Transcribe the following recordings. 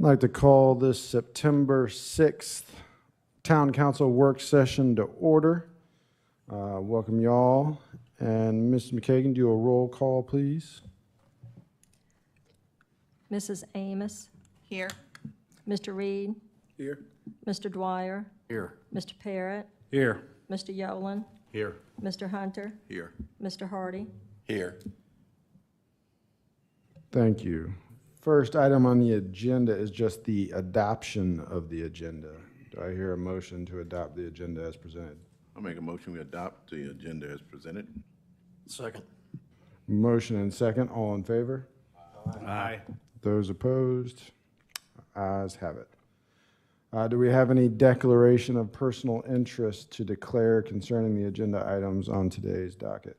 I'd like to call this September 6th Town Council work session to order. Welcome y'all. And Ms. McKagan, do a roll call, please. Mrs. Amos, Here. Mr. Reed, Here. Mr. Dwyer, Here. Mr. Parrott, Here. Mr. Yolen, Here. Mr. Hunter, Here. Mr. Hardy. Here. Thank you. First item on the agenda is just the adoption of the agenda. Do I hear a motion to adopt the agenda as presented? I'll make a motion, we adopt the agenda as presented. Second. Motion and second. All in favor? Aye. Those opposed? Ayes have it. Do we have any declaration of personal interest to declare concerning the agenda items on today's docket?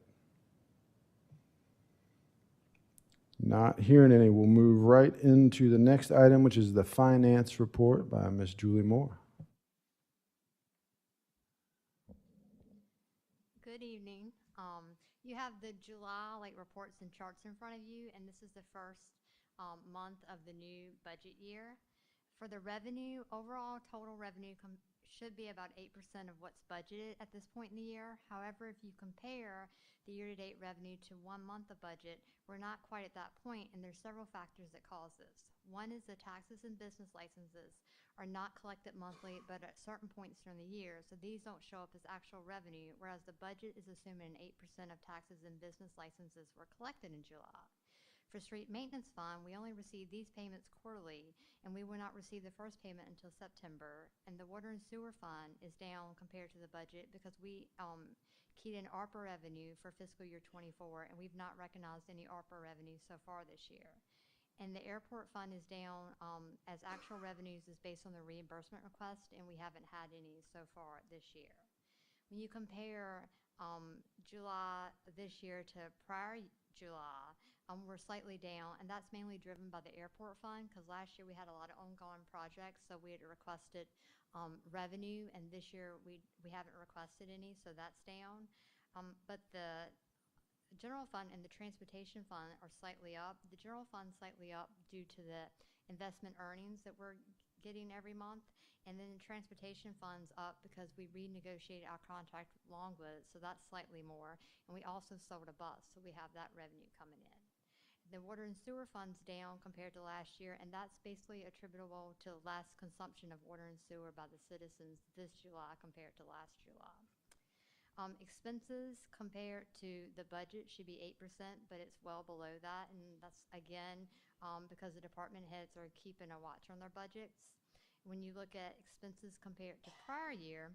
Not hearing any, we'll move right into the next item, which is the finance report by Ms. Julie Moore. Good evening. You have the July reports and charts in front of you, and this is the first month of the new budget year. For the revenue, overall total revenue should be about 8% of what's budgeted at this point in the year. However, if you compare the year-to-date revenue to 1 month of budget, we're not quite at that point, and there's several factors that cause this. One is the taxes and business licenses are not collected monthly, but at certain points during the year, so these don't show up as actual revenue, whereas the budget is assuming 8% of taxes and business licenses were collected in July. For street maintenance fund, we only receive these payments quarterly, and we will not receive the first payment until September. And the water and sewer fund is down compared to the budget because we keyed in ARPA revenue for fiscal year 24, and we've not recognized any ARPA revenue so far this year. And the airport fund is down as actual revenues is based on the reimbursement request, and we haven't had any so far this year. When you compare July this year to prior July, we're slightly down, and that's mainly driven by the airport fund because last year we had a lot of ongoing projects, so we had requested revenue, and this year we haven't requested any, so that's down. But the general fund and the transportation fund are slightly up. The general fund slightly up due to the investment earnings that we're getting every month, and then the transportation fund's up because we renegotiated our contract with Longwood, so that's slightly more, and we also sold a bus, so we have that revenue coming in. The water and sewer fund's down compared to last year, and that's basically attributable to less consumption of water and sewer by the citizens this July compared to last July. Expenses compared to the budget should be 8%, but it's well below that, and that's again because the department heads are keeping a watch on their budgets. When you look at expenses compared to prior year,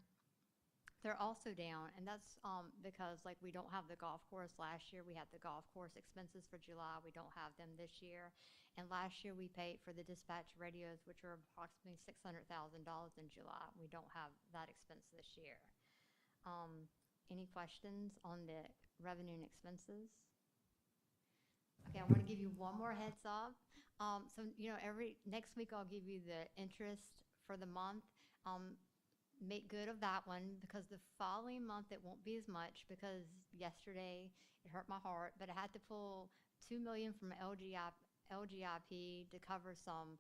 they're also down, and that's because we don't have the golf course. Last year we had the golf course expenses for July. We don't have them this year. And last year we paid for the dispatch radios, which are approximately $600,000 in July. We don't have that expense this year. Any questions on the revenue and expenses? Okay, I want to give you one more heads up. So next week I'll give you the interest for the month. Make good of that one because the following month it won't be as much because yesterday it hurt my heart, but I had to pull $2 million from LGIP to cover some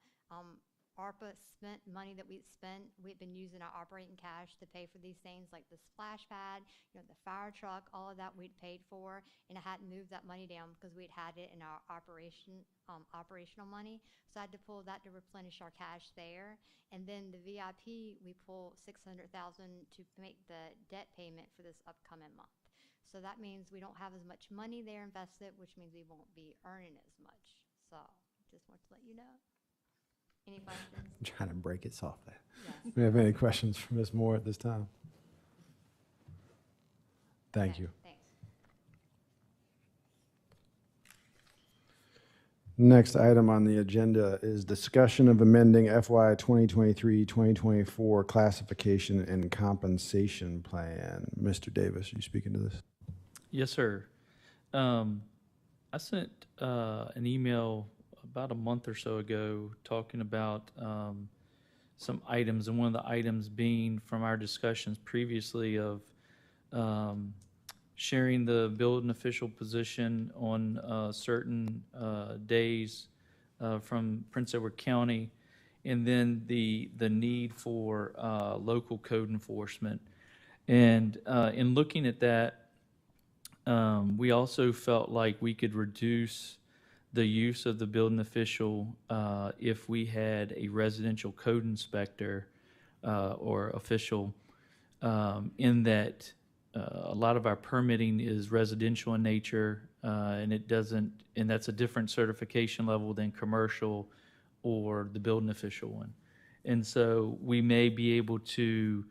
ARPA spent money that we'd spent. We've been using our operating cash to pay for these things like the splash pad, the fire truck, all of that we'd paid for, and I hadn't moved that money down because we'd had it in our operational money. So I had to pull that to replenish our cash there. And then the VIP, we pull $600,000 to make the debt payment for this upcoming month. So that means we don't have as much money there invested, which means we won't be earning as much. So just want to let you know. Any questions? I'm trying to break it softly. Yes. Do we have any questions for Ms. Moore at this time? Thank Okay, you. Thanks. Next item on the agenda is discussion of amending FY 2023-2024 classification and compensation plan. Mr. Davis, are you speaking to this? Yes, sir. I sent an email about a month or so ago talking about some items, and one of the items being from our discussions previously of sharing the building official position on certain days from Prince Edward County. and then the need for local code enforcement. And in looking at that, we also felt like we could reduce the use of the building official if we had a residential code inspector or official, in that a lot of our permitting is residential in nature, and that's a different certification level than commercial or the building official one. And so we may be able to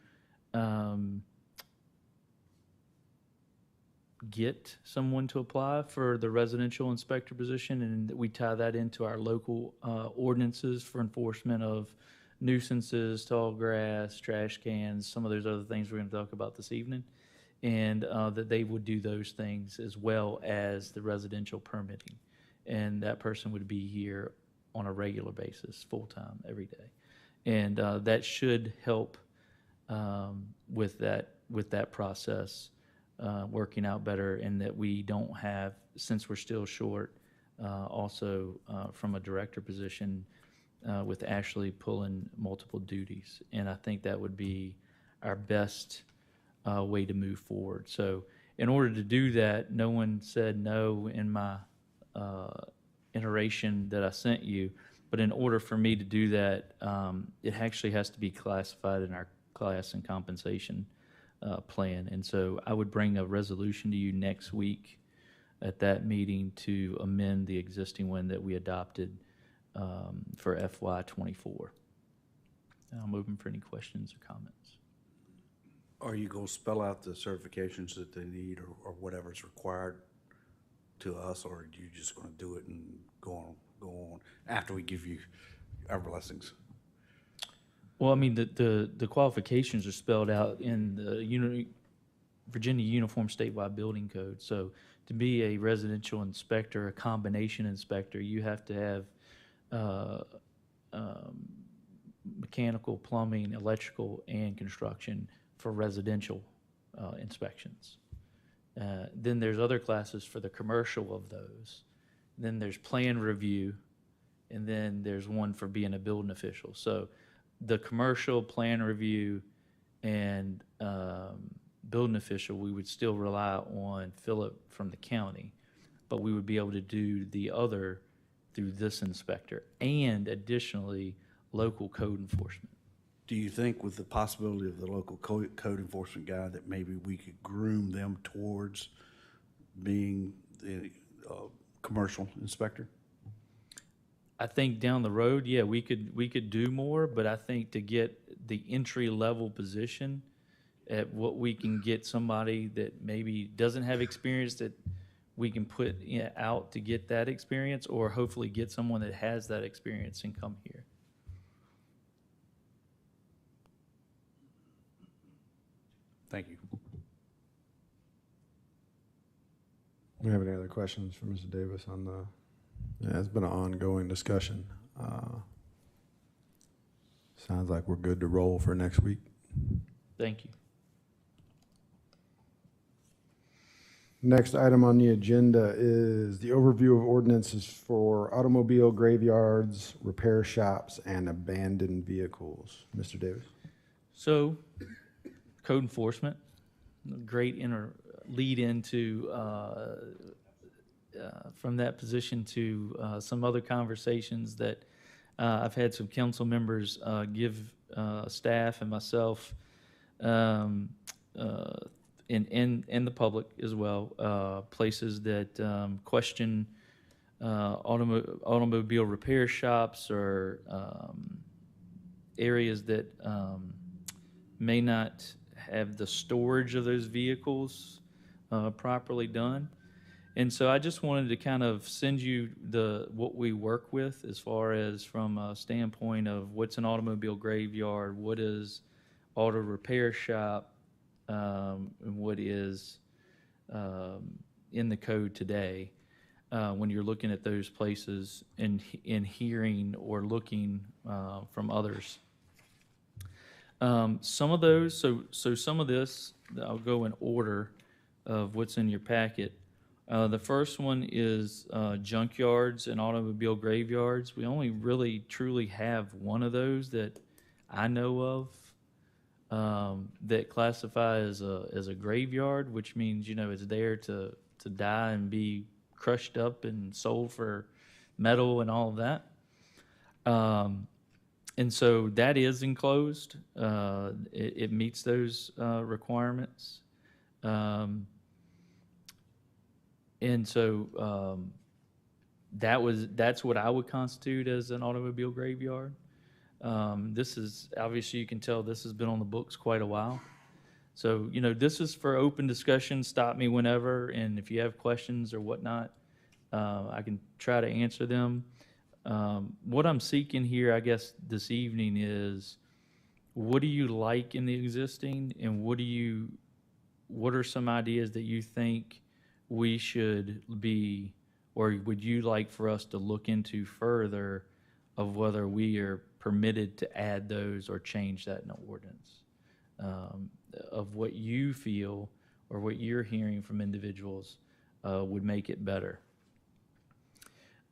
get someone to apply for the residential inspector position, and we tie that into our local ordinances for enforcement of nuisances, tall grass, trash cans, some of those other things we're going to talk about this evening, and that they would do those things as well as the residential permitting. And that person would be here on a regular basis, full-time, every day. And that should help with that process working out better, and that we don't have, since we're still short, also from a director position with Ashley pulling multiple duties. And I think that would be our best way to move forward. So in order to do that, no one said no in my iteration that I sent you, but in order for me to do that, it actually has to be classified in our class and compensation plan. And so I would bring a resolution to you next week at that meeting to amend the existing one that we adopted for FY24. I'm open for any questions or comments. Are you going to spell out the certifications that they need, or whatever's required to us, or are you just going to do it and go on after we give you our blessings? Well, I mean, the qualifications are spelled out in the Virginia Uniform Statewide Building Code. So to be a residential inspector, a combination inspector, you have to have mechanical, plumbing, electrical, and construction for residential inspections. Then there's other classes for the commercial of those. Then there's plan review, and then there's one for being a building official. So the commercial, plan review, and building official, we would still rely on Philip from the county, but we would be able to do the other through this inspector, and additionally, local code enforcement. Do you think, with the possibility of the local code enforcement guy, that maybe we could groom them towards being the commercial inspector? I think down the road, yeah, we could do more, but I think to get the entry level position at what we can get somebody that maybe doesn't have experience, that we can put out to get that experience, or hopefully get someone that has that experience and come here. Thank you. Do you have any other questions for Mr. Davis on the? Yeah, it's been an ongoing discussion. Sounds like we're good to roll for next week. Thank you. Next item on the agenda is the overview of ordinances for automobile graveyards, repair shops, and abandoned vehicles. Mr. Davis. So, code enforcement, great lead into from that position to some other conversations that I've had some council members give staff and myself, and the public as well, places that question automobile repair shops, or areas that may not have the storage of those vehicles properly done. And so I just wanted to kind of send you what we work with, as far as from a standpoint of what's an automobile graveyard, what is auto repair shop, and what is in the code today, when you're looking at those places and hearing or looking from others. Some of those, so some of this, I'll go in order of what's in your packet. The first one is junkyards and automobile graveyards. We only really truly have one of those that I know of that classify as a graveyard, which means it's there to die and be crushed up and sold for metal and all of that. And so that is enclosed. It meets those requirements. And so that's what I would constitute as an automobile graveyard. This is, obviously you can tell this has been on the books quite a while. So, this is for open discussion. Stop me whenever, and if you have questions or whatnot, I can try to answer them. What I'm seeking here, I guess, this evening is, what do you like in the existing, and what are some ideas that you think we should be, or would you like for us to look into further of whether we are permitted to add those or change that in the ordinance? Of what you feel or what you're hearing from individuals would make it better.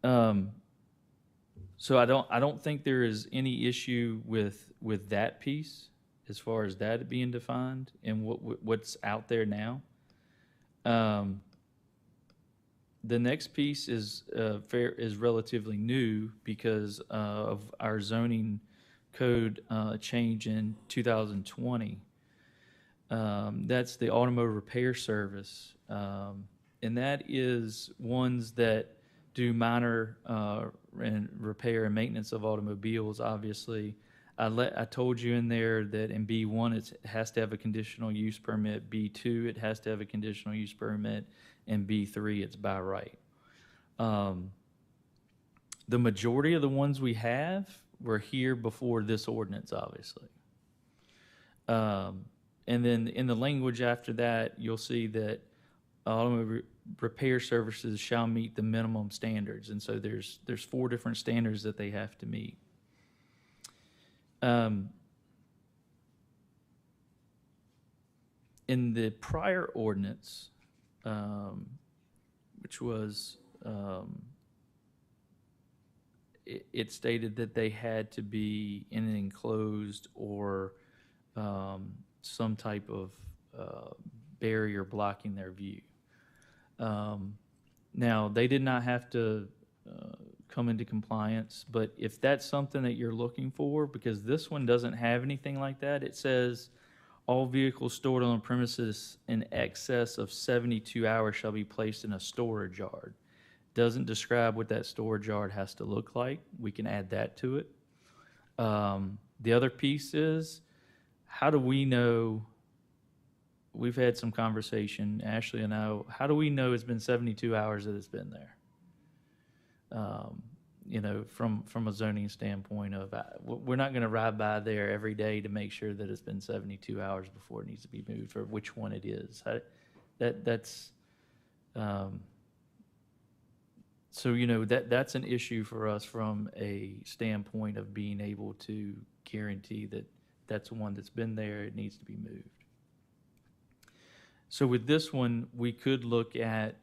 So I don't think there is any issue with that piece as far as that being defined and what's out there now. The next piece is relatively new because of our zoning code change in 2020. That's the automotive repair service, and that is ones that do minor and repair and maintenance of automobiles. Obviously, I told you in there that in B1 it has to have a conditional use permit. B2 it has to have a conditional use permit, and B3 it's by right. The majority of the ones we have were here before this ordinance, obviously. And then in the language after that, you'll see that automobile repair services shall meet the minimum standards. And so there's 4 different standards that they have to meet. In the prior ordinance, which was, it stated that they had to be in an enclosed or some type of barrier blocking their view. Now, they did not have to come into compliance, but if that's something that you're looking for, because this one doesn't have anything like that, it says all vehicles stored on the premises in excess of 72 hours shall be placed in a storage yard. Doesn't describe what that storage yard has to look like. We can add that to it. The other piece is, how do we know? We've had some conversation, Ashley and I. How do we know it's been 72 hours that it's been there? From a zoning standpoint of, we're not going to ride by there every day to make sure that it's been 72 hours before it needs to be moved, or which one it is. That's an issue for us from a standpoint of being able to guarantee that that's one that's been there, it needs to be moved. So with this one, we could look at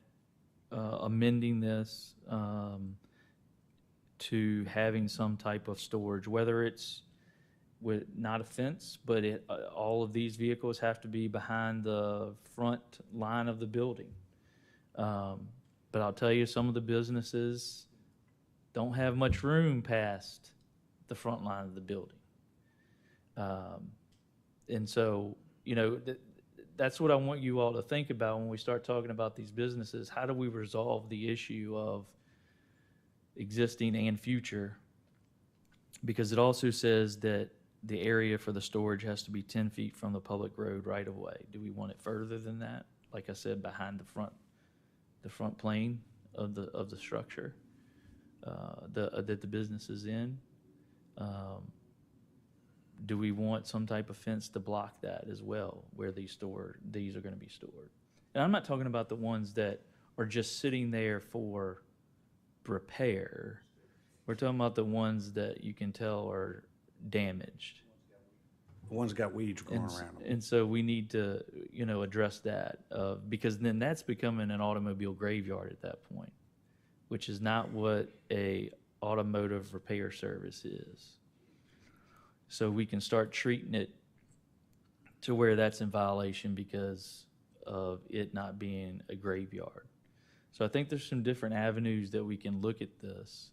amending this to having some type of storage, whether it's with not a fence, but all of these vehicles have to be behind the front line of the building. But I'll tell you, some of the businesses don't have much room past the front line of the building. And so, that's what I want you all to think about when we start talking about these businesses. How do we resolve the issue of existing and future? Because it also says that the area for the storage has to be 10 feet from the public road right of way. Do we want it further than that? Like I said, behind the front plane of the structure that the business is in? Do we want some type of fence to block that as well, where these are going to be stored? And I'm not talking about the ones that are just sitting there for repair. We're talking about the ones that you can tell are damaged. The ones that got weeds growing And, around them. and so we need to, address that, because then that's becoming an automobile graveyard at that point, which is not what a automotive repair service is. So we can start treating it to where that's in violation because of it not being a graveyard. So I think there's some different avenues that we can look at this.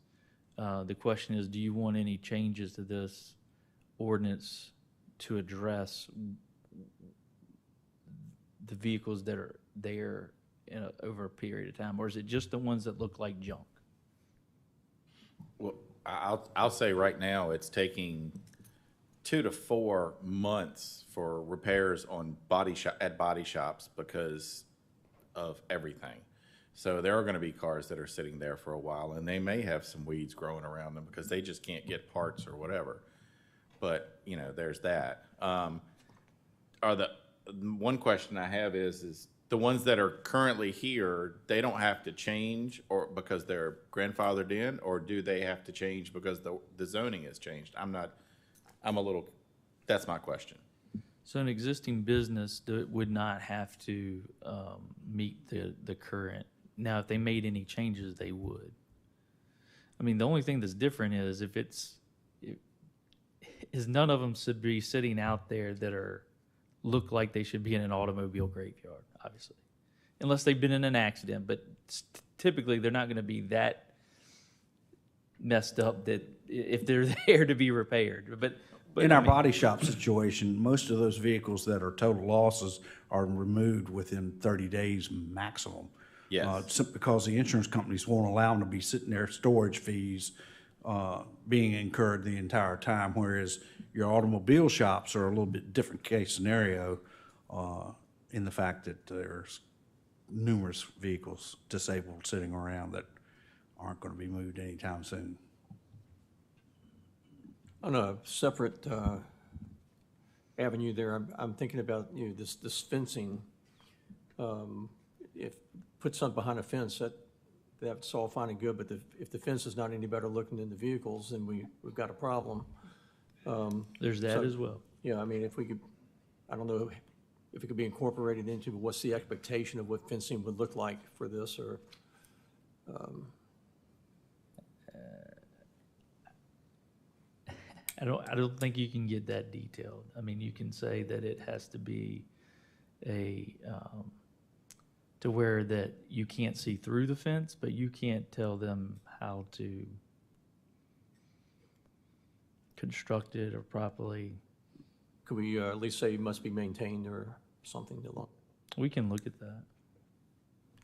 The question is, do you want any changes to this ordinance to address the vehicles that are there over a period of time? Or is it just the ones that look like junk? Well, I'll say right now, it's taking 2 to 4 months for repairs on at body shops because of everything. So there are gonna be cars that are sitting there for a while, and they may have some weeds growing around them because they just can't get parts or whatever. But, there's that. One question I have is the ones that are currently here, they don't have to change or because they're grandfathered in, or do they have to change because the zoning has changed? That's my question. So an existing business would not have to meet the current. Now, if they made any changes, they would. I mean, the only thing that's different is none of them should be sitting out there that look like they should be in an automobile graveyard, obviously, unless they've been in an accident. But typically, they're not going to be that messed up that if they're there to be repaired. But In I our mean, body shop situation, most of those vehicles that are total losses are removed within 30 days maximum. Yes. Simply because the insurance companies won't allow them to be sitting there, storage fees being incurred the entire time, whereas your automobile shops are a little bit different case scenario in the fact that there's numerous vehicles disabled sitting around that aren't going to be moved anytime soon. On a separate avenue there, I'm thinking about, this fencing. If put something behind a fence, that's all fine and good, but if the fence is not any better looking than the vehicles, then we've got a problem. there's that as well. Yeah, I mean, if we could, I don't know if it could be incorporated into what's the expectation of what fencing would look like for this, or, I don't think you can get that detailed. I mean, you can say that it has to be to where that you can't see through the fence, but you can't tell them how to construct it or properly. could we at least say it must be maintained or something along? We can look at that.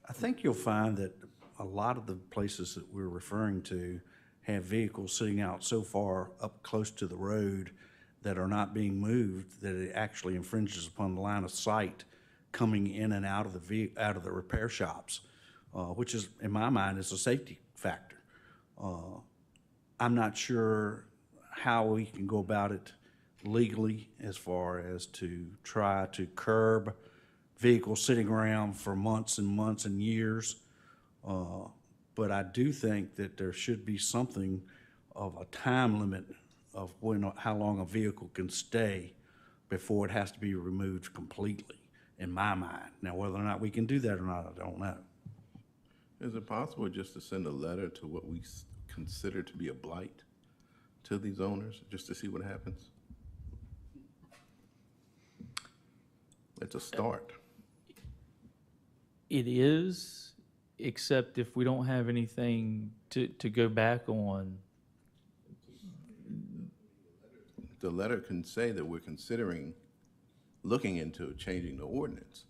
I think you'll find that a lot of the places that we're referring to have vehicles sitting out so far up close to the road that are not being moved that it actually infringes upon the line of sight coming in and out of the repair shops, which is, in my mind, is a safety factor. I'm not sure how we can go about it legally as far as to try to curb vehicles sitting around for months and months and years. But I do think that there should be something of a time limit of how long a vehicle can stay before it has to be removed completely, in my mind. Now, whether or not we can do that or not, I don't know. Is it possible just to send a letter to what we consider to be a blight to these owners, just to see what happens? It's a start. It is, except if we don't have anything to go back on. The letter can say that we're considering looking into changing the ordinance.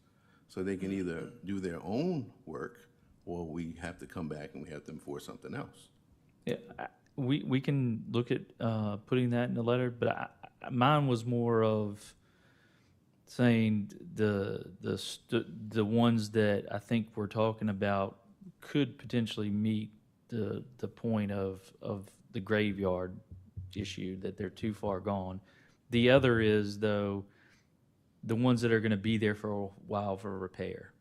So they can either do their own work, or we have to come back and we have to enforce something else. Yeah, we can look at putting that in the letter, but mine was more of saying the ones that I think we're talking about could potentially meet the point of the graveyard issue, that they're too far gone. The other is, though, the ones that are going to be there for a while for repair,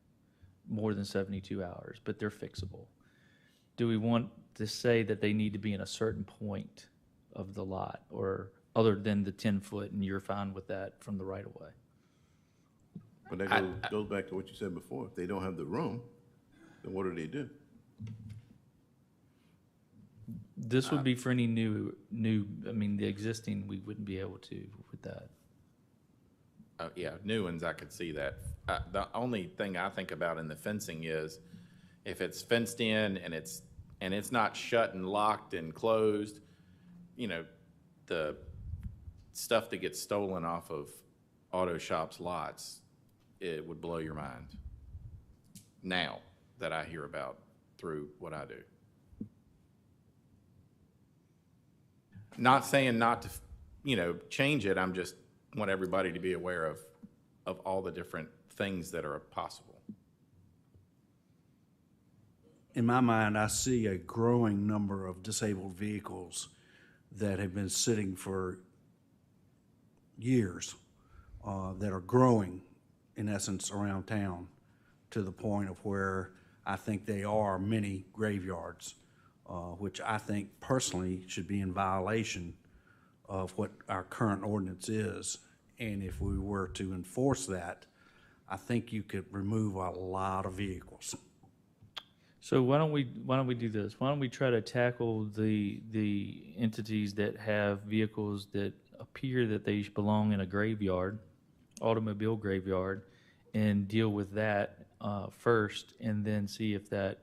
more than 72 hours, but they're fixable. Do we want to say that they need to be in a certain point of the lot, or other than the 10-foot, and you're fine with that from the right of way. But that goes back to what you said before. If they don't have the room, then what do? This would be for any new, I mean, the existing, we wouldn't be able to with that. Yeah, new ones, I could see that. The only thing I think about in the fencing is if it's fenced in and it's not shut and locked and closed, you know, the stuff that gets stolen off of auto shops lots, it would blow your mind now that I hear about through what I do. Not saying not to, you know, change it. I'm just want everybody to be aware of all the different things that are possible. In my mind, I see a growing number of disabled vehicles that have been sitting for years, that are growing, in essence, around town to the point of where I think they are mini graveyards, which I think personally should be in violation of what our current ordinance is. And if we were to enforce that, I think you could remove a lot of vehicles. So why don't we do this? Why don't we try to tackle the entities that have vehicles that appear that they belong in a graveyard, automobile graveyard, and deal with that first, and then see if that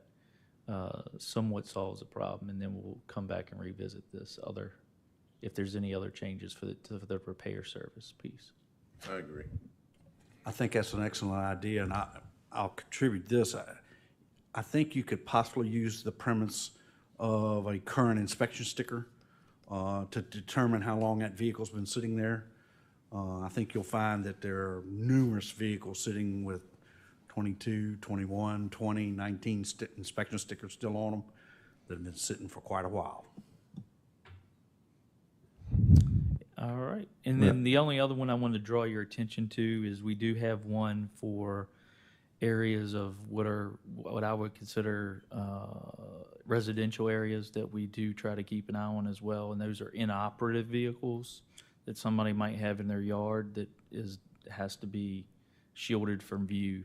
somewhat solves the problem, and then we'll come back and revisit this other, if there's any other changes for the repair service piece. I agree. I think that's an excellent idea, and I'll contribute this. I think you could possibly use the premise of a current inspection sticker to determine how long that vehicle's been sitting there. I think you'll find that there are numerous vehicles sitting with 22, 21, 20, 19 inspection stickers still on them that have been sitting for quite a while. All right. And then the only other one I want to draw your attention to is we do have one for areas of what I would consider residential areas that we do try to keep an eye on as well. And those are inoperative vehicles that somebody might have in their yard that has to be shielded from view.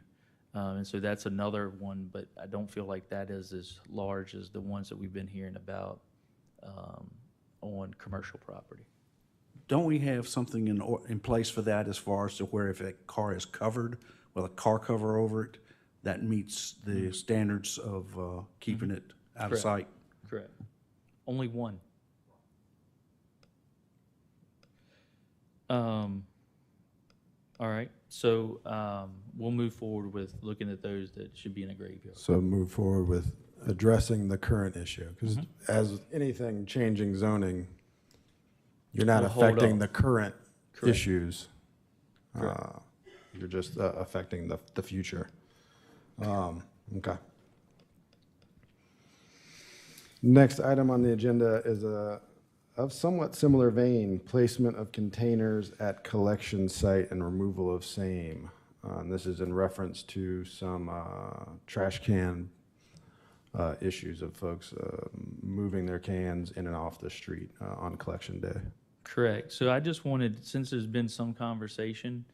And so that's another one, but I don't feel like that is as large as the ones that we've been hearing about on commercial property. Don't we have something in place for that, as far as to where if a car is covered with a car cover over it, that meets the standards of keeping it out of Correct. sight? Correct. Only one. All right, so we'll move forward with looking at those that should be in a graveyard. So move forward with addressing the current issue, because as anything changing zoning, you're not We'll hold affecting up. the current Correct. issues. You're just affecting the future. Okay. Next item on the agenda is of somewhat similar vein, placement of containers at collection site and removal of same. And this is in reference to some trash can issues of folks moving their cans in and off the street on collection day. Correct. So I just wanted, since there's been some conversation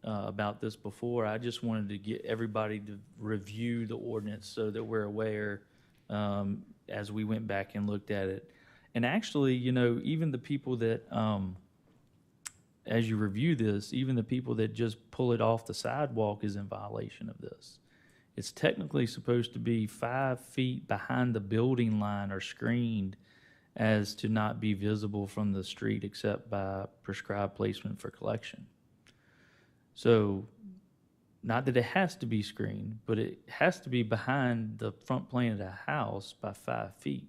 about this before, I just wanted to get everybody to review the ordinance so that we're aware as we went back and looked at it. And actually, you know, even the people that, as you review this, even the people that just pull it off the sidewalk is in violation of this. It's technically supposed to be 5 feet behind the building line or screened as to not be visible from the street except by prescribed placement for collection. So, not that it has to be screened, but it has to be behind the front plane of the house by 5 feet.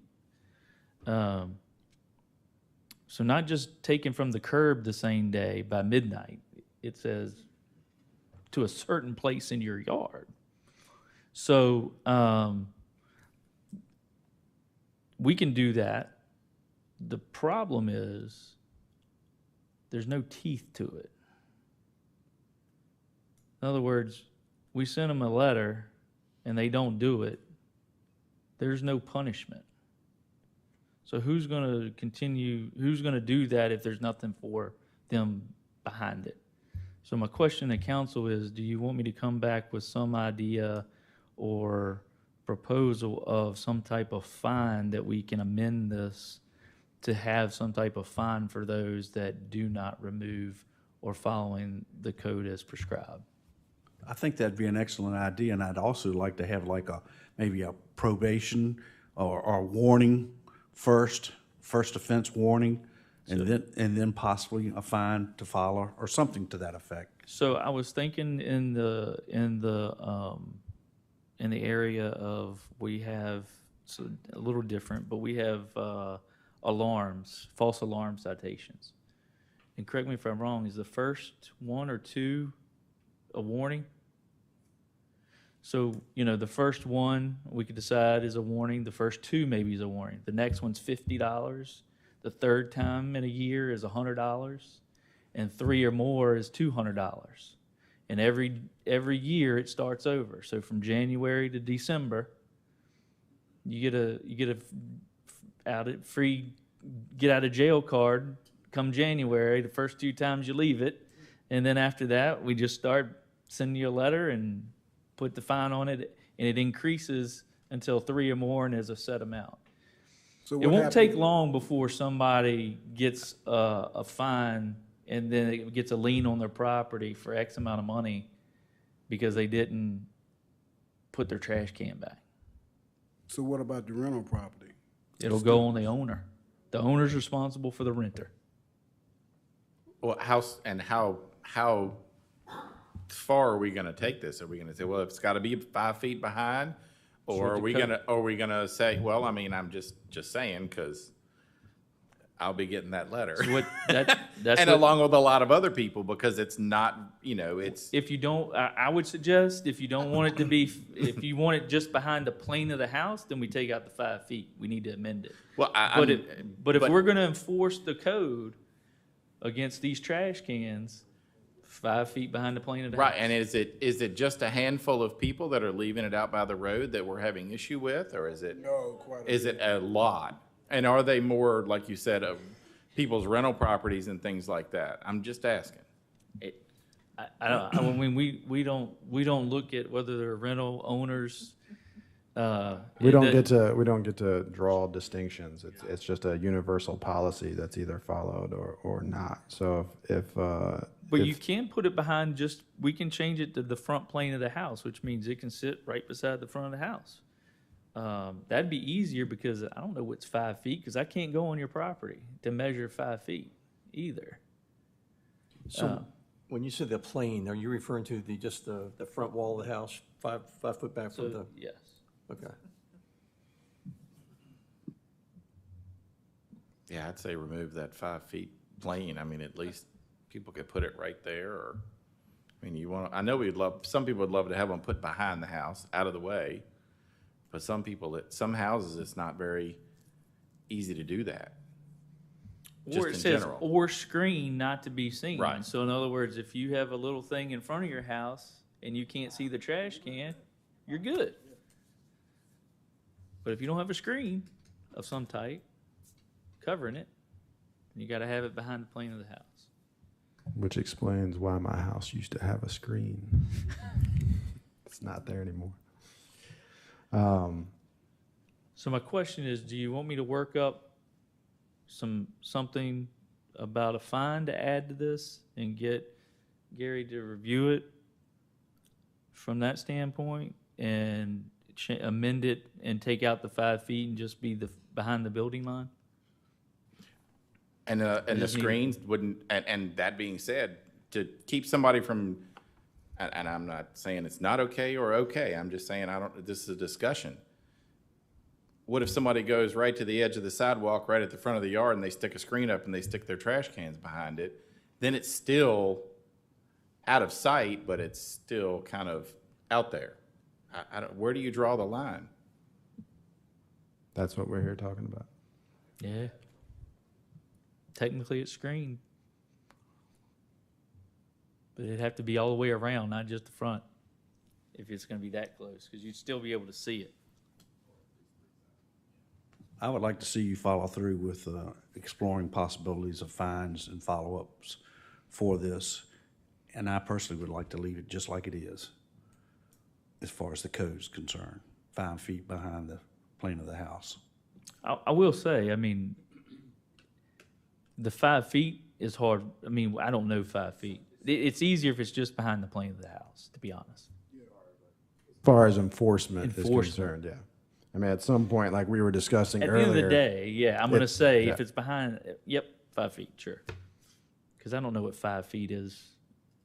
So not just taken from the curb the same day by midnight. It says to a certain place in your yard. So we can do that. The problem is there's no teeth to it. In other words, we send them a letter and they don't do it. There's no punishment. So who's going to continue, who's going to do that if there's nothing for them behind it? So my question to council is, do you want me to come back with some idea or proposal of some type of fine that we can amend this to have some type of fine for those that do not remove or following the code as prescribed? I think that'd be an excellent idea, and I'd also like to have like maybe a probation or warning first offense warning, and then possibly a fine to follow or something to that effect. So I was thinking in the area of, we have, so a little different, but we have alarms, false alarm citations. And correct me if I'm wrong, is the first one or two a warning? So, you know, the first one we could decide is a warning. The first two maybe is a warning. The next one's $50. The third time in a year is $100. And 3 or more is $200. And every year it starts over. So from January to December, you get a free get out of jail card come January, the first 2 times you leave it. And then after that, we just start sending you a letter and put the fine on it, and it increases until 3 or more, and there's a set amount. So It won't take long before somebody gets a fine, and then it gets a lien on their property for X amount of money because they didn't put their trash can back. So what about the rental property? It'll go on the owner. The owner's responsible for the renter. Well, how far are we gonna take this? Are we gonna say, well, it's gotta be 5 feet behind? Or are we gonna say, well, I mean, I'm just saying, cause I'll be getting that letter. So that's And what- along with a lot of other people, because it's not, it's, If you don't, I would suggest, if you don't want it to be, if you want it just behind the plane of the house, then we take out the 5 feet. We need to amend it. well, But if we're gonna enforce the code against these trash cans, 5 feet behind the plane of the house. right, and is it just a handful of people that are leaving it out by the road that we're having issue with, or is it? No, quite. Is it a lot? And are they more, like you said, of people's rental properties and things like that? I'm just asking. I mean, we don't look at whether they're rental owners. We don't get to draw distinctions. It's just a universal policy that's either followed or not. So But you can put it behind we can change it to the front plane of the house, which means it can sit right beside the front of the house. That'd be easier because I don't know what's 5 feet, because I can't go on your property to measure 5 feet either. So when you said the plane, are you referring to just the front wall of the house, 5 foot back from the? So, yes. Okay. Yeah, I'd say remove that 5 feet plane. I mean, at least people could put it right there, or, I mean, I know some people would love to have them put behind the house, out of the way. But some houses, it's not very easy to do that. Just Or it in says, general. or screen not to be seen. Right. So in other words, if you have a little thing in front of your house and you can't see the trash can, you're good. But if you don't have a screen of some type covering it, you gotta have it behind the plane of the house. which explains why my house used to have a screen. It's not there anymore. So my question is, do you want me to work up something about a fine to add to this and get Gary to review it from that standpoint and amend it and take out the 5 feet and just be behind the building line? And the screens wouldn't, and that being said, to keep somebody from, and I'm not saying it's not okay or okay, I'm just saying this is a discussion. What if somebody goes right to the edge of the sidewalk, right at the front of the yard, and they stick a screen up and they stick their trash cans behind it? Then it's still out of sight, but it's still kind of out there. Where do you draw the line? That's what we're here talking about. Yeah. Technically, it's screened. But it'd have to be all the way around, not just the front, if it's going to be that close, because you'd still be able to see it. I would like to see you follow through with exploring possibilities of fines and follow-ups for this. And I personally would like to leave it just like it is, as far as the code's concerned, 5 feet behind the plane of the house. I will say, I mean, the 5 feet is hard. I mean, I don't know 5 feet. It's easier if it's just behind the plane of the house, to be honest. As far as enforcement is Enforcement. concerned, yeah. I mean, at some point, like we were discussing At the earlier. end of the day, yeah, I'm going to it- say yeah. if it's behind, yep, 5 feet, sure. Because I don't know what 5 feet is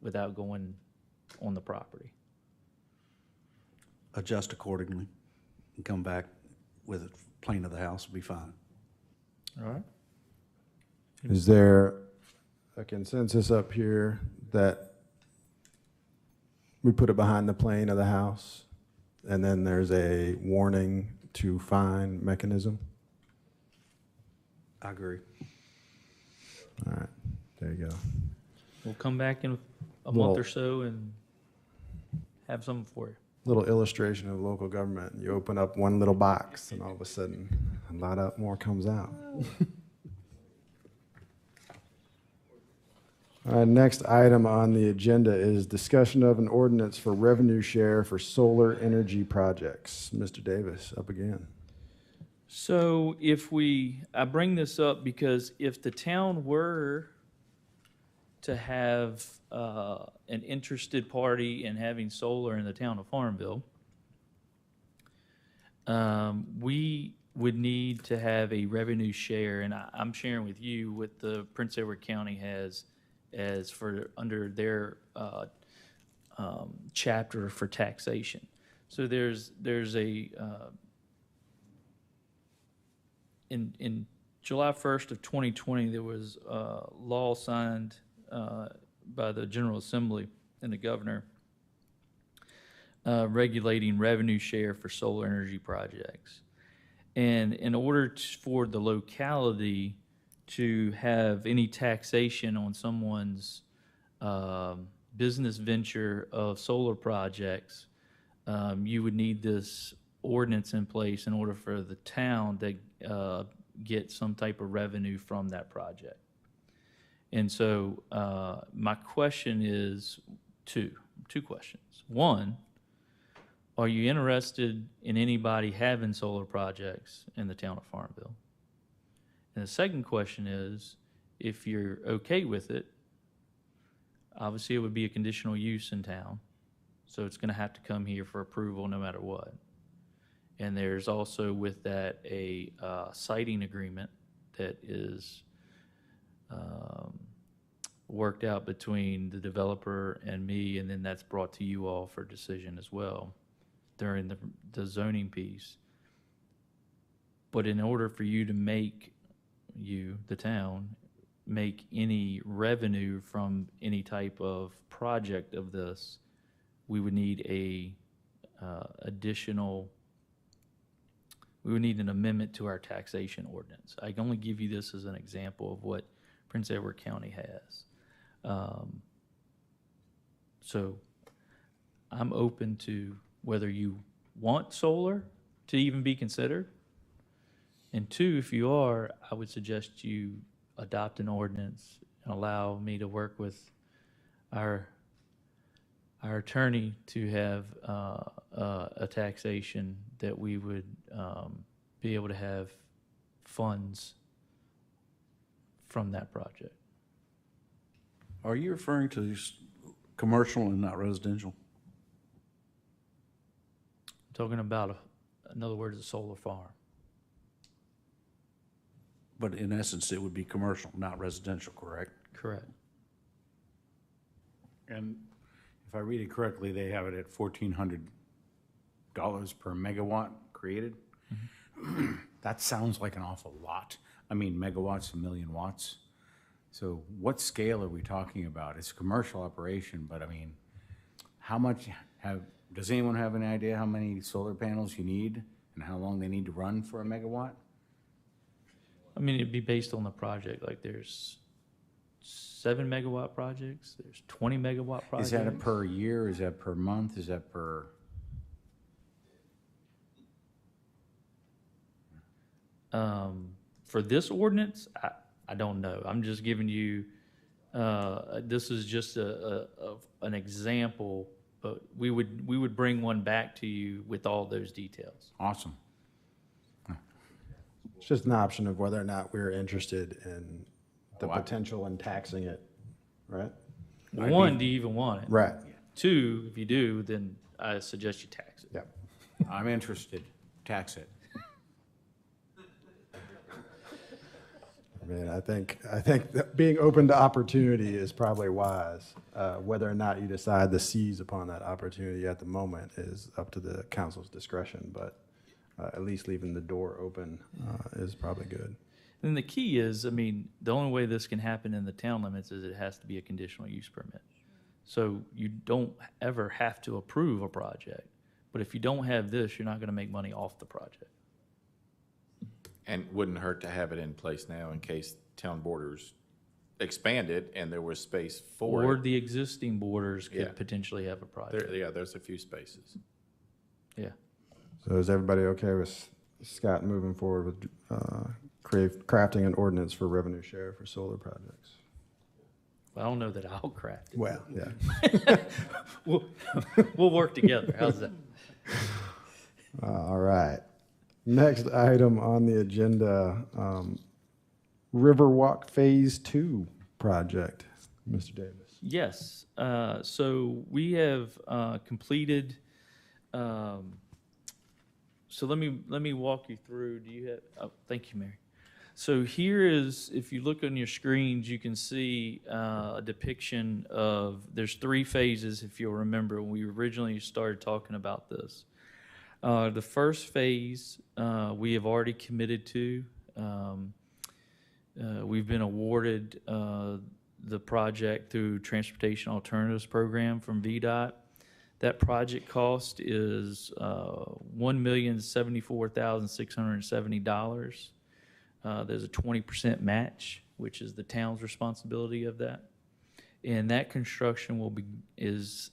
without going on the property. Adjust accordingly and come back with a plane of the house will be fine. All right. Is there a consensus up here that we put it behind the plane of the house and then there's a warning to fine mechanism? I agree. All right, there you go. We'll come back in a Well- month or so and have something for you. Little illustration of local government. You open up one little box and all of a sudden a lot more comes out. All right, next item on the agenda is discussion of an ordinance for revenue share for solar energy projects. Mr. Davis, up again. So I bring this up because if the town were to have an interested party in having solar in the town of Farmville, we would need to have a revenue share, and I'm sharing with you what the Prince Edward County has as for under their chapter for taxation. So there's a in July 1st of 2020, there was a law signed by the General Assembly and the governor regulating revenue share for solar energy projects. And in order for the locality to have any taxation on someone's business venture of solar projects, you would need this ordinance in place in order for the town to get some type of revenue from that project. And so my question is two questions. One, are you interested in anybody having solar projects in the town of Farmville? And the second question is, if you're okay with it, obviously it would be a conditional use in town, so it's going to have to come here for approval no matter what. And there's also with that a siting agreement that is worked out between the developer and me, and then that's brought to you all for decision as well during the zoning piece. But in order for you to make the town, make any revenue from any type of project of this, we would need we would need an amendment to our taxation ordinance. I can only give you this as an example of what Prince Edward County has. So I'm open to whether you want solar to even be considered. And two, if you are, I would suggest you adopt an ordinance and allow me to work with our attorney to have a taxation that we would be able to have funds from that project. Are you referring to commercial and not residential? I'm talking about, in other words, a solar farm. But in essence, it would be commercial, not residential, correct? Correct. And if I read it correctly, they have it at $1,400 per megawatt created. That sounds like an awful lot. I mean, megawatts, 1,000,000 watts. So what scale are we talking about? It's a commercial operation, but I mean, how much does anyone have any idea how many solar panels you need and how long they need to run for a megawatt? I mean, it'd be based on the project. Like there's 7 megawatt projects, there's 20 megawatt projects. Is that a per year? Is that per month? Is that per? For this ordinance, I don't know. I'm just giving you, this is just an example, but we would bring one back to you with all those details. Awesome. It's just an option of whether or not we're interested in the Oh, potential in taxing it, right? One, do you even want it? Right. Two, if you do, then I suggest you tax it. Yep. I'm interested. Tax it. I mean, I think that being open to opportunity is probably wise. Whether or not you decide to seize upon that opportunity at the moment is up to the council's discretion, but at least leaving the door open is probably good. And the key is, I mean, the only way this can happen in the town limits is it has to be a conditional use permit. So you don't ever have to approve a project, but if you don't have this, you're not going to make money off the project. And wouldn't hurt to have it in place now in case town borders expanded and there was space for Or it. the existing borders Yeah. could potentially have a project. There's a few spaces. Yeah. So is everybody okay with Scott moving forward with crafting an ordinance for revenue share for solar projects? I don't know that I'll craft it. Well, yeah. We'll work together. How's that? All right. Next item on the agenda, Riverwalk Phase 2 project. Mr. Davis. Yes. So we have completed. So let me walk you through. Do you have? Oh, thank you, Mary. So here is, if you look on your screens, you can see a depiction of. There's 3 phases, if you'll remember when we originally started talking about this. The first phase we have already committed to. We've been awarded the project through Transportation Alternatives Program from VDOT. That project cost is $1,074,670. There's a 20% match, which is the town's responsibility of that. And that construction is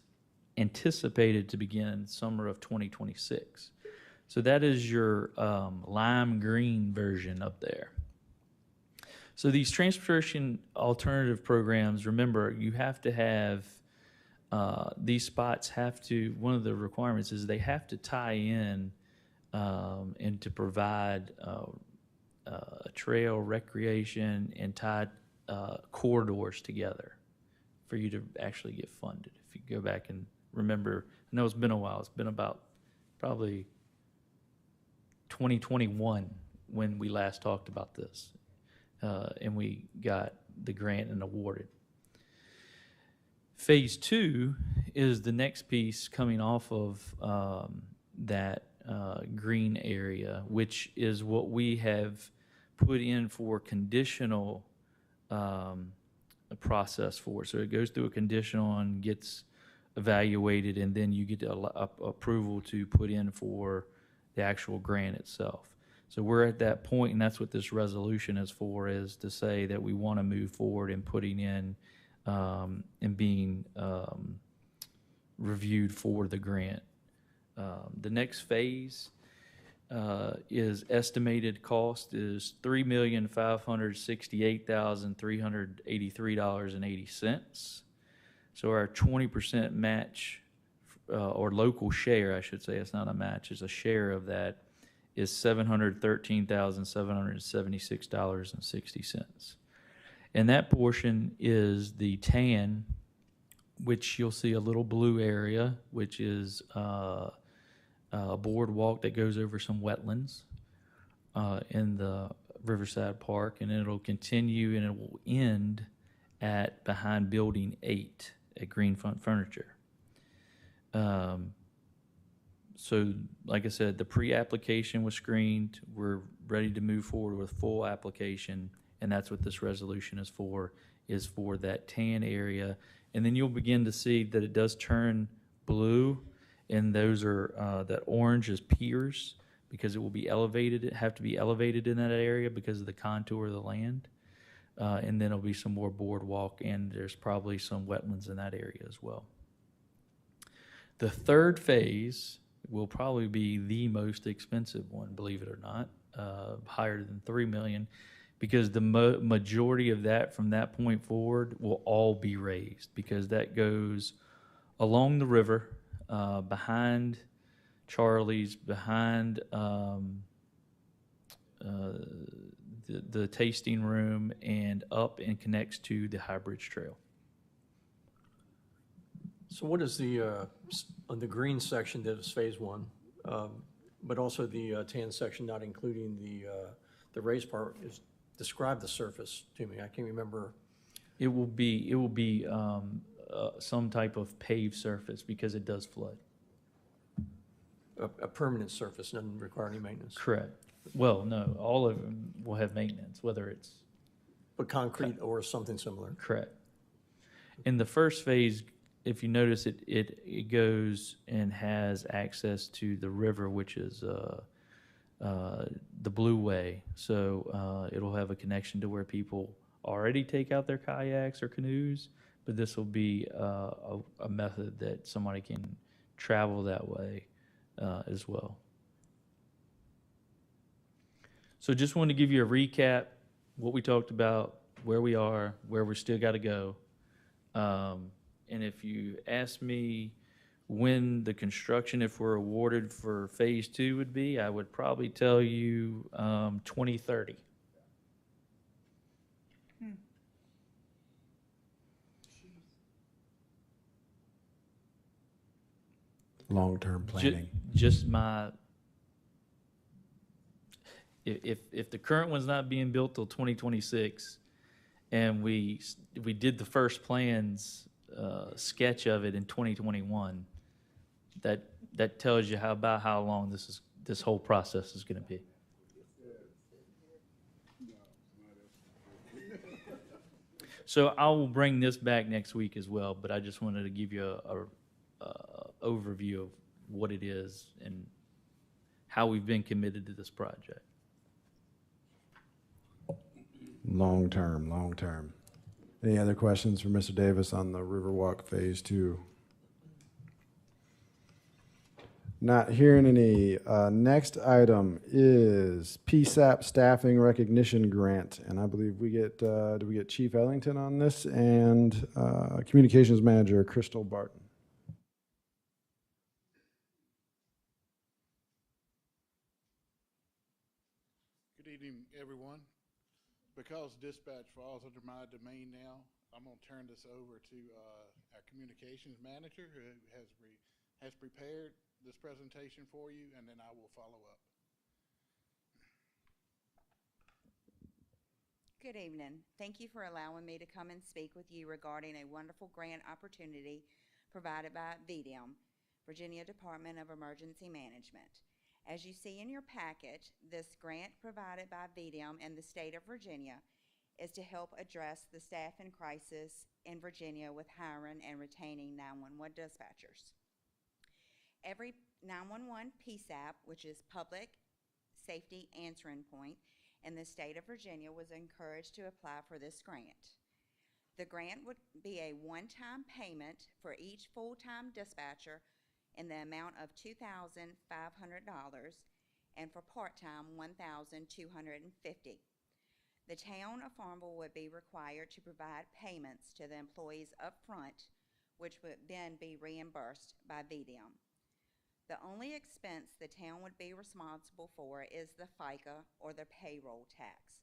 anticipated to begin summer of 2026. So that is your lime green version up there. So these transportation alternative programs, remember, you have to have, these spots have to, one of the requirements is they have to tie in and to provide a trail, recreation, and tie corridors together for you to actually get funded. If you go back and remember, I know it's been a while, it's been about probably 2021 when we last talked about this, and we got the grant and awarded. Phase 2 is the next piece coming off of that green area, which is what we have put in for conditional process for. So it goes through a conditional and gets evaluated, and then you get approval to put in for the actual grant itself. So we're at that point, and that's what this resolution is for, is to say that we want to move forward in putting in and being reviewed for the grant. The next phase is estimated cost is $3,568,383.80. So our 20% match, or local share, I should say, it's not a match, it's a share of that, is $713,776.60. And that portion is the TAN, which you'll see a little blue area, which is a boardwalk that goes over some wetlands in the Riverside Park, and it'll continue and it will end at behind Building 8 at Greenfront Furniture. So, like I said, the pre-application was screened. We're ready to move forward with full application, and that's what this resolution is for that tan area. And then you'll begin to see that it does turn blue, and those are, that orange is piers, because it will be elevated, have to be elevated in that area because of the contour of the land. And then there'll be some more boardwalk, and there's probably some wetlands in that area as well. The third phase will probably be the most expensive one, believe it or not. higher than 3 million, because the majority of that from that point forward will all be raised, because that goes along the river, behind Charlie's, behind the tasting room, and up and connects to the High Bridge Trail. So what is on the green section that is phase one, but also the tan section not including the raised part, describe the surface to me. I can't remember. It will be some type of paved surface, because it does flood. A permanent surface, doesn't require any maintenance. Correct. Well, no, all of them will have maintenance, whether it's But concrete or something similar. correct. In the first phase, if you notice, it goes and has access to the river, which is the Blue Way. So it'll have a connection to where people already take out their kayaks or canoes, but this will be a method that somebody can travel that way as well. So just wanted to give you a recap, what we talked about, where we are, where we still got to go. And if you ask me when the construction, if we're awarded for phase 2 would be, I would probably tell you 2030. Long-term planning. Just my, if the current one's not being built till 2026, and we did the first plans sketch of it in 2021, that tells you about how long this whole process is going to be. So I will bring this back next week as well, but I just wanted to give you a overview of what it is and how we've been committed to this project. Long-term, long-term. Any other questions for Mr. Davis on the Riverwalk Phase 2? Not hearing any. Next item is PSAP Staffing Recognition Grant, and I believe we get, do we get Chief Ellington on this, and Communications Manager Crystal Barton. Good evening, everyone. Because dispatch falls under my domain now, I'm going to turn this over to our communications manager, who has prepared this presentation for you, and then I will follow up. Good evening. Thank you for allowing me to come and speak with you regarding a wonderful grant opportunity provided by VDEM, Virginia Department of Emergency Management. As you see in your packet, this grant provided by VDEM and the state of Virginia is to help address the staffing crisis in Virginia with hiring and retaining 911 dispatchers. Every 911 PSAP, which is Public Safety Answering Point, in the state of Virginia was encouraged to apply for this grant. The grant would be a one-time payment for each full-time dispatcher in the amount of $2,500, and for part-time, $1,250. The town of Farmville would be required to provide payments to the employees up front, which would then be reimbursed by VDEM. The only expense the town would be responsible for is the FICA, or the payroll tax,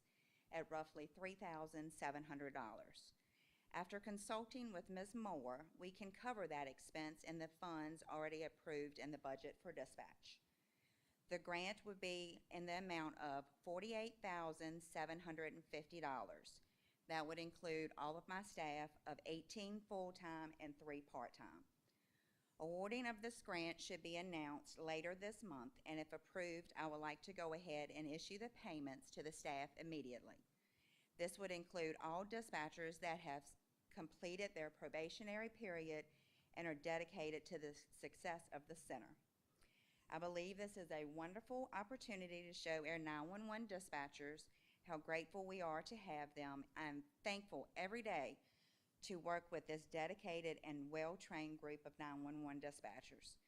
at roughly $3,700. After consulting with Ms. Moore, we can cover that expense in the funds already approved in the budget for dispatch. The grant would be in the amount of $48,750. That would include all of my staff of 18 full-time and 3 part-time. Awarding of this grant should be announced later this month, and if approved, I would like to go ahead and issue the payments to the staff immediately. This would include all dispatchers that have completed their probationary period and are dedicated to the success of the center. I believe this is a wonderful opportunity to show our 911 dispatchers how grateful we are to have them. I'm thankful every day to work with this dedicated and well-trained group of 911 dispatchers.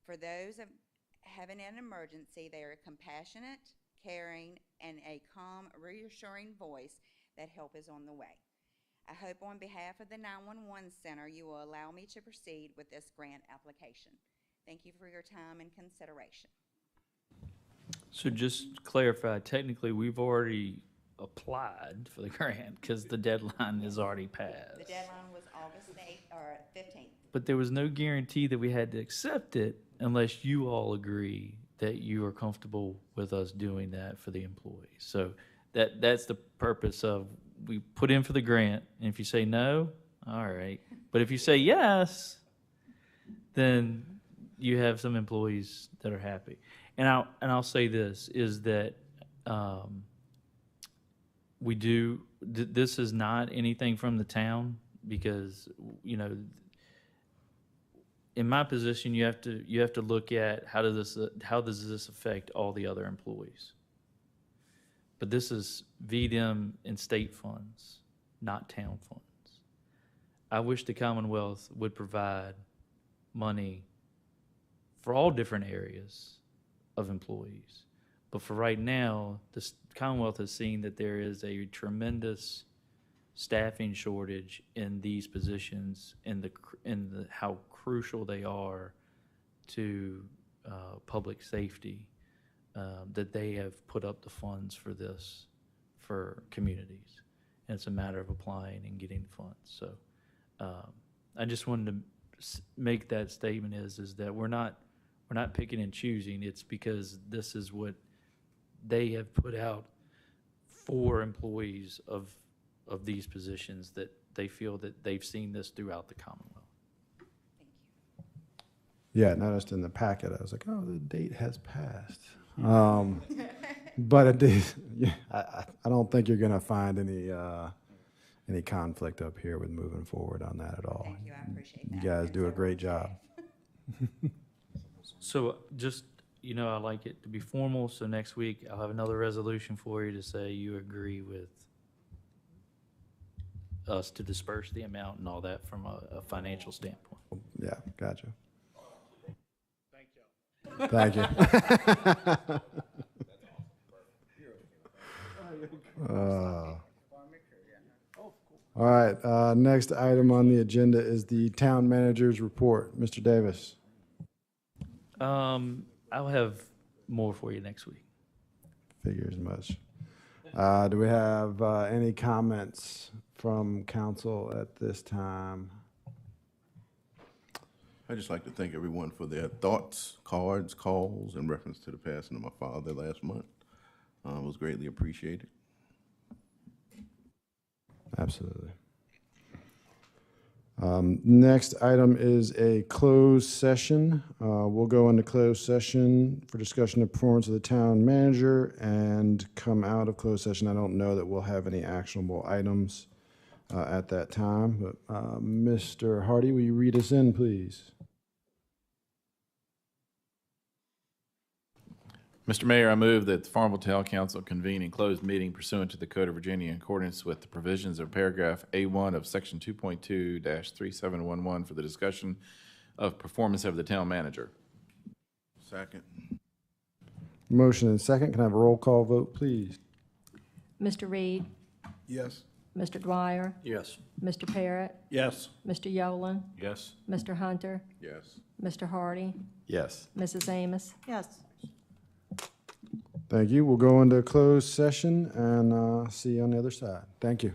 For those having an emergency, they are compassionate, caring, and a calm, reassuring voice that help is on the way. I hope on behalf of the 911 Center, you will allow me to proceed with this grant application. Thank you for your time and consideration. So just clarify, technically, we've already applied for the grant because the deadline is already passed. The deadline was August 8th, or 15th. But there was no guarantee that we had to accept it unless you all agree that you are comfortable with us doing that for the employees. So that's the purpose of, we put in for the grant, and if you say no, all right. But if you say yes, then you have some employees that are happy. And I'll say this, is that this is not anything from the town, because, you know, in my position, you have to look at how does this affect all the other employees. But this is VDM and state funds, not town funds. I wish the Commonwealth would provide money for all different areas of employees. But for right now, the Commonwealth has seen that there is a tremendous staffing shortage in these positions, and how crucial they are to public safety, that they have put up the funds for this for communities. And it's a matter of applying and getting funds. So I just wanted to make that statement is that we're not picking and choosing. It's because this is what they have put out for employees of these positions, that they feel that they've seen this throughout the Commonwealth. Yeah, I noticed in the packet, I was like, oh, the date has passed. But it did, yeah, I don't think you're going to find any conflict up here with moving forward on that at all. Thank you, I appreciate that. You guys do a great job. So just, you know, I like it to be formal, so next week I'll have another resolution for you to say you agree with us to disperse the amount and all that from a financial standpoint. Yeah, gotcha. Thank y'all. Thank you. All right, next item on the agenda is the town manager's report. Mr. Davis. I'll have more for you next week. Figure as much. Do we have any comments from council at this time? I'd just like to thank everyone for their thoughts, cards, calls in reference to the passing of my father last month. It was greatly appreciated. Absolutely. Next item is a closed session. We'll go into closed session for discussion of performance of the town manager and come out of closed session. I don't know that we'll have any actionable items at that time, but Mr. Hardy, will you read us in, please? Mr. Mayor, I move that the Farmville Town Council convene in closed meeting pursuant to the Code of Virginia in accordance with the provisions of paragraph A1 of section 2.2-3711 for the discussion of performance of the town manager. Second. Motion and second. Can I have a roll call vote, please? Mr. Reed, Yes. Mr. Dwyer, Yes. Mr. Parrott, Yes. Mr. Yolen, Yes. Mr. Hunter, Yes. Mr. Hardy, Yes. Mrs. Amos. Yes. Thank you. We'll go into closed session and see you on the other side. Thank you.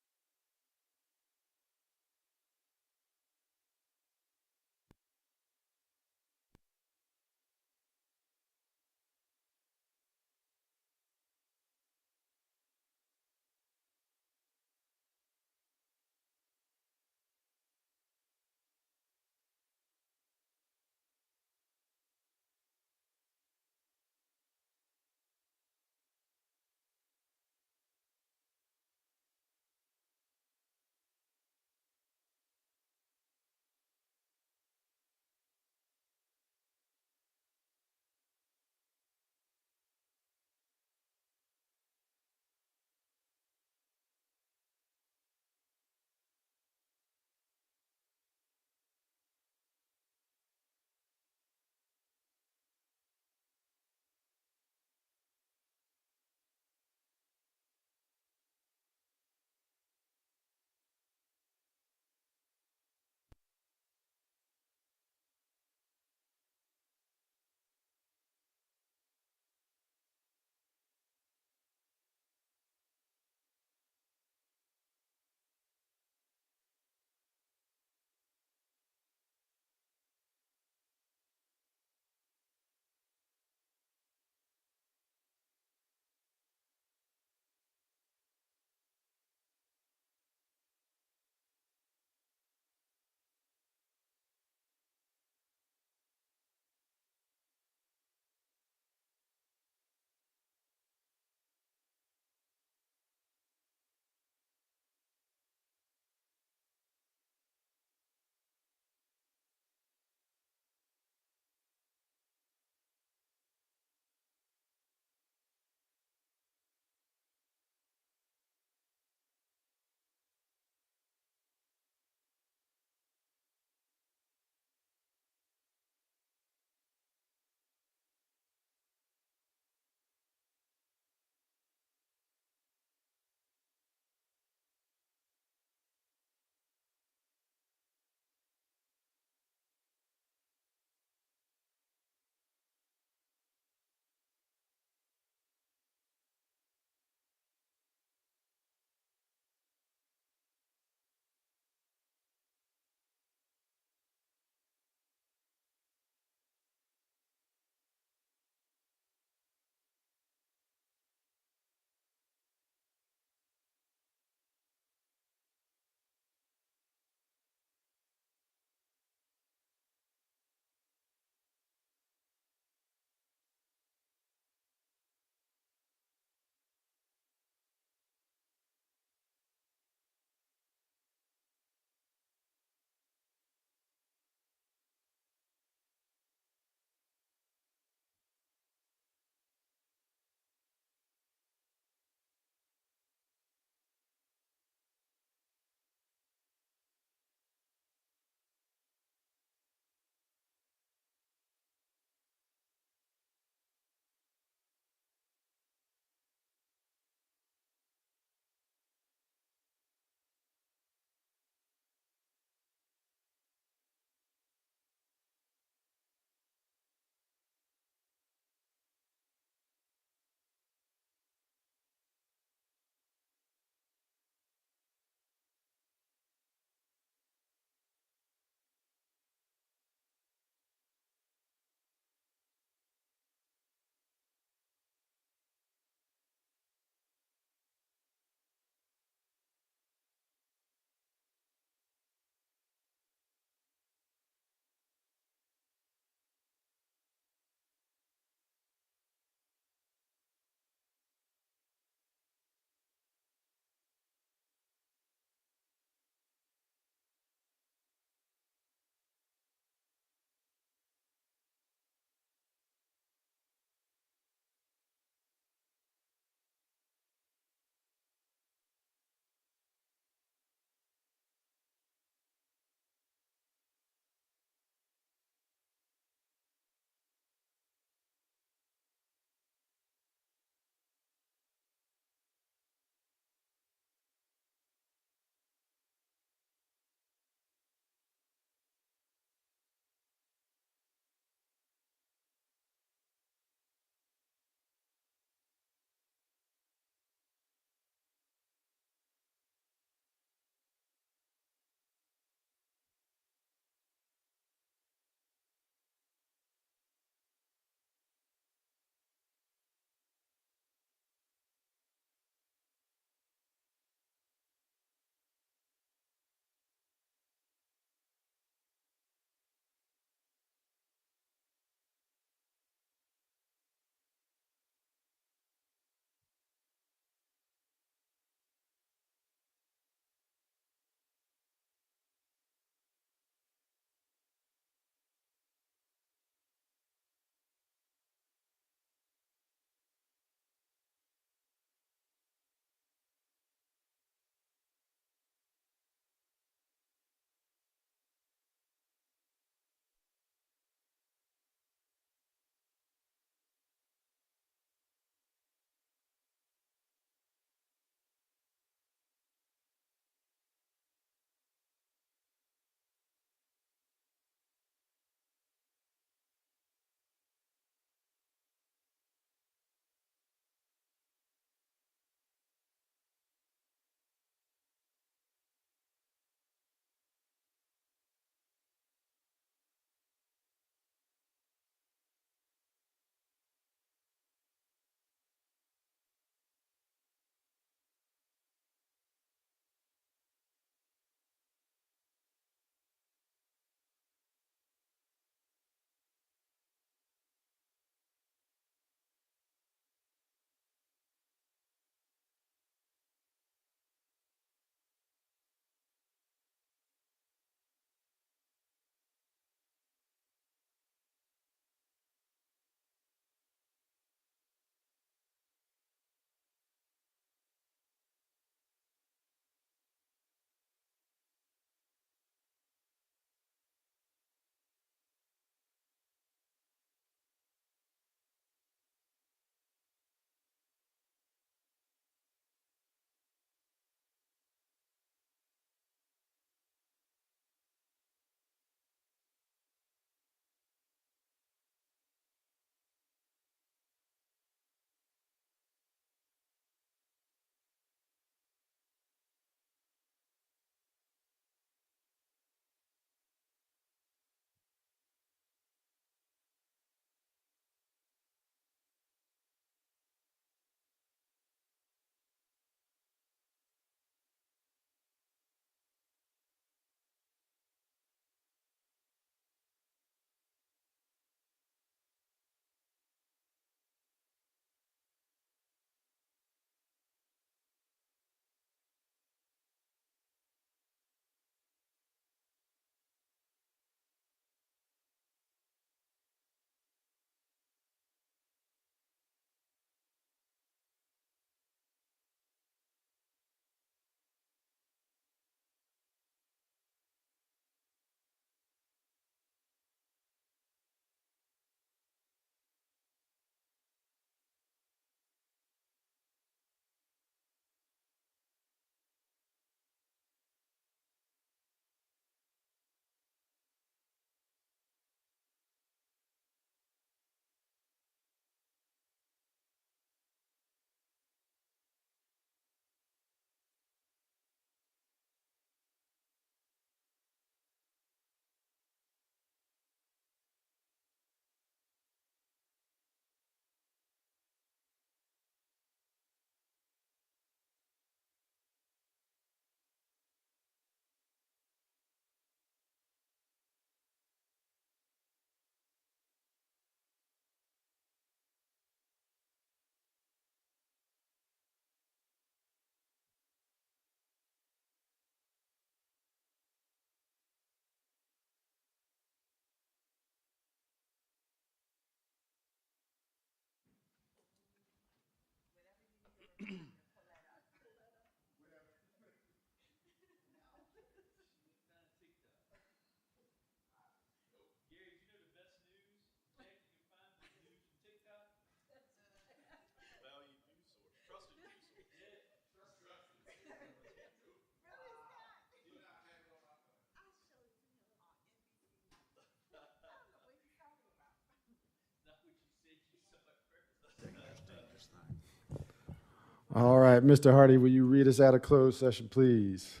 All right, Mr. Hardy, will you read us out of closed session, please?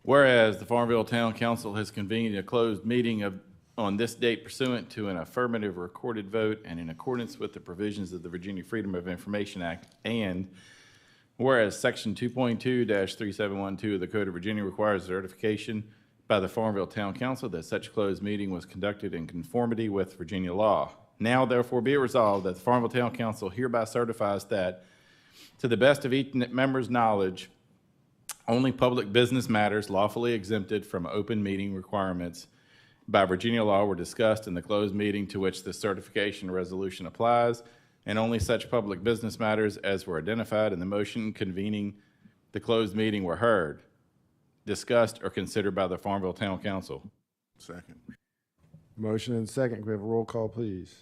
Whereas the Farmville Town Council has convened a closed meeting on this date pursuant to an affirmative recorded vote and in accordance with the provisions of the Virginia Freedom of Information Act, and whereas Section 2.2-3712 of the Code of Virginia requires certification by the Farmville Town Council that such closed meeting was conducted in conformity with Virginia law. Now therefore be it resolved that the Farmville Town Council hereby certifies that, to the best of each member's knowledge, only public business matters lawfully exempted from open meeting requirements by Virginia law were discussed in the closed meeting to which this certification resolution applies, and only such public business matters as were identified in the motion convening the closed meeting were heard, discussed, or considered by the Farmville Town Council. Second. Motion and second. Can we have a roll call, please?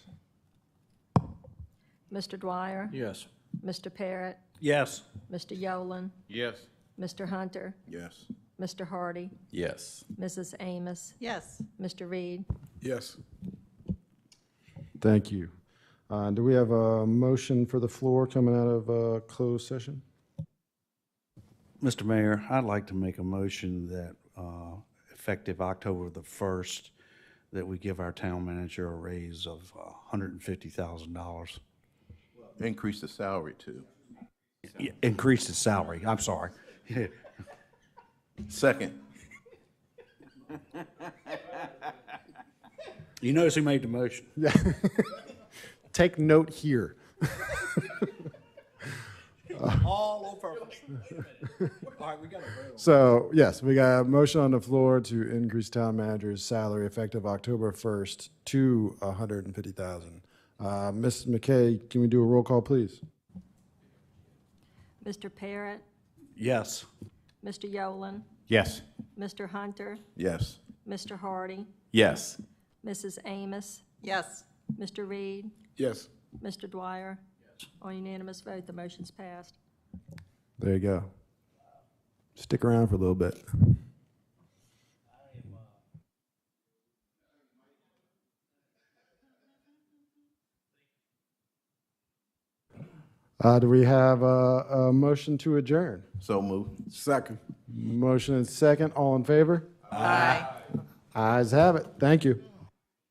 Mr. Dwyer, Yes. Mr. Parrott, Yes. Mr. Yolen, Yes. Mr. Hunter, Yes. Mr. Hardy, Yes. Mrs. Amos, Yes. Mr. Reed. Yes. Thank you. Do we have a motion for the floor coming out of closed session? Mr. Mayor, I'd like to make a motion that, effective October the 1st, that we give our town manager a raise of $150,000. Increase the salary too. Increase his salary, I'm sorry. Second. You notice who made the motion? Yeah. Take note here. All over. All right, we got to vote. So, yes, we got a motion on the floor to increase town manager's salary effective October 1st to $150,000. Ms. McKay, can we do a roll call, please? Mr. Parrott, Yes. Mr. Yolen, Yes. Mr. Hunter, Yes. Mr. Hardy, Yes. Mrs. Amos, Yes. Mr. Reed, Yes. Mr. Dwyer. On unanimous vote, the motion's passed. There you go. Stick around for a little bit. Do we have a motion to adjourn? So move. Second. Motion and second. All in favor? Aye. Ayes have it. Thank you.